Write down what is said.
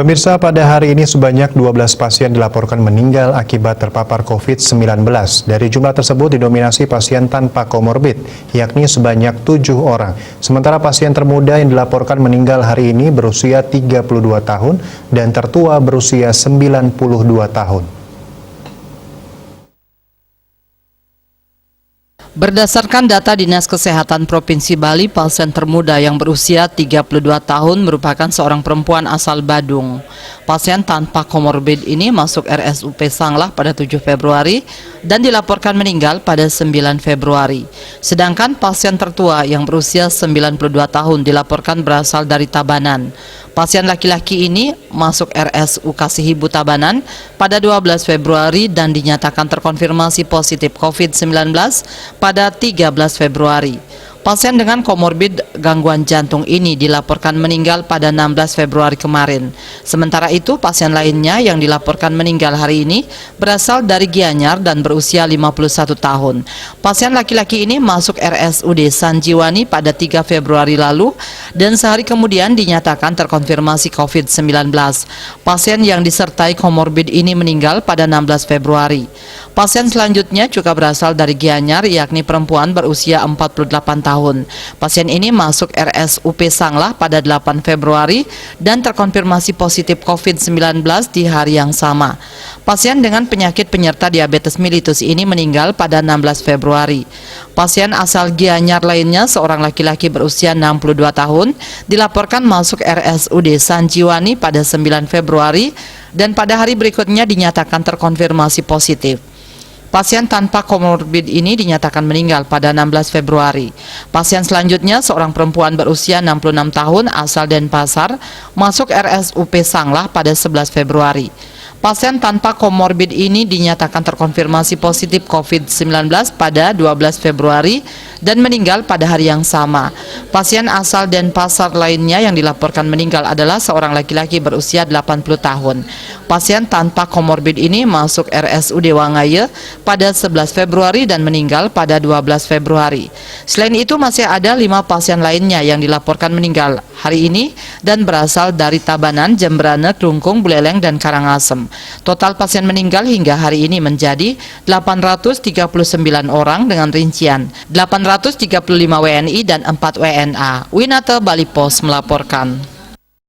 Pemirsa, pada hari ini sebanyak 12 pasien dilaporkan meninggal akibat terpapar COVID-19. Dari jumlah tersebut didominasi pasien tanpa komorbid, yakni sebanyak 7 orang. Sementara pasien termuda yang dilaporkan meninggal hari ini berusia 32 tahun dan tertua berusia 92 tahun. Berdasarkan data Dinas Kesehatan Provinsi Bali, pasien termuda yang berusia 32 tahun merupakan seorang perempuan asal Badung. Pasien tanpa komorbid ini masuk RSUP Sanglah pada 7 Februari dan dilaporkan meninggal pada 9 Februari. Sedangkan pasien tertua yang berusia 92 tahun dilaporkan berasal dari Tabanan. Pasien laki-laki ini masuk RSU Kasihibu Tabanan pada 12 Februari dan dinyatakan terkonfirmasi positif COVID-19 pada 13 Februari. Pasien dengan komorbid gangguan jantung ini dilaporkan meninggal pada 16 Februari kemarin. Sementara itu, pasien lainnya yang dilaporkan meninggal hari ini berasal dari Gianyar dan berusia 51 tahun. Pasien laki-laki ini masuk RSUD Sanjiwani pada 3 Februari lalu dan sehari kemudian dinyatakan terkonfirmasi COVID-19. Pasien yang disertai komorbid ini meninggal pada 16 Februari. Pasien selanjutnya juga berasal dari Gianyar, yakni perempuan berusia 48 tahun. Pasien ini masuk RSUP Sanglah pada 8 Februari dan terkonfirmasi positif COVID-19 di hari yang sama. Pasien dengan penyakit penyerta diabetes mellitus ini meninggal pada 16 Februari. Pasien asal Gianyar lainnya, seorang laki-laki berusia 62 tahun, dilaporkan masuk RSUD Sanjiwani pada 9 Februari dan pada hari berikutnya dinyatakan terkonfirmasi positif. Pasien tanpa komorbid ini dinyatakan meninggal pada 16 Februari. Pasien selanjutnya seorang perempuan berusia 66 tahun asal Denpasar masuk RSUP Sanglah pada 11 Februari. Pasien tanpa komorbid ini dinyatakan terkonfirmasi positif COVID-19 pada 12 Februari dan meninggal pada hari yang sama. Pasien asal Denpasar lainnya yang dilaporkan meninggal adalah seorang laki-laki berusia 80 tahun. Pasien tanpa komorbid ini masuk RSUD Wangaye pada 11 Februari dan meninggal pada 12 Februari. Selain itu masih ada 5 pasien lainnya yang dilaporkan meninggal hari ini dan berasal dari Tabanan, Jembrane, Klungkung, Buleleng, dan Karangasem. Total pasien meninggal hingga hari ini menjadi 839 orang dengan rincian 835 WNI dan 4 WNA. Winata Bali Pos melaporkan.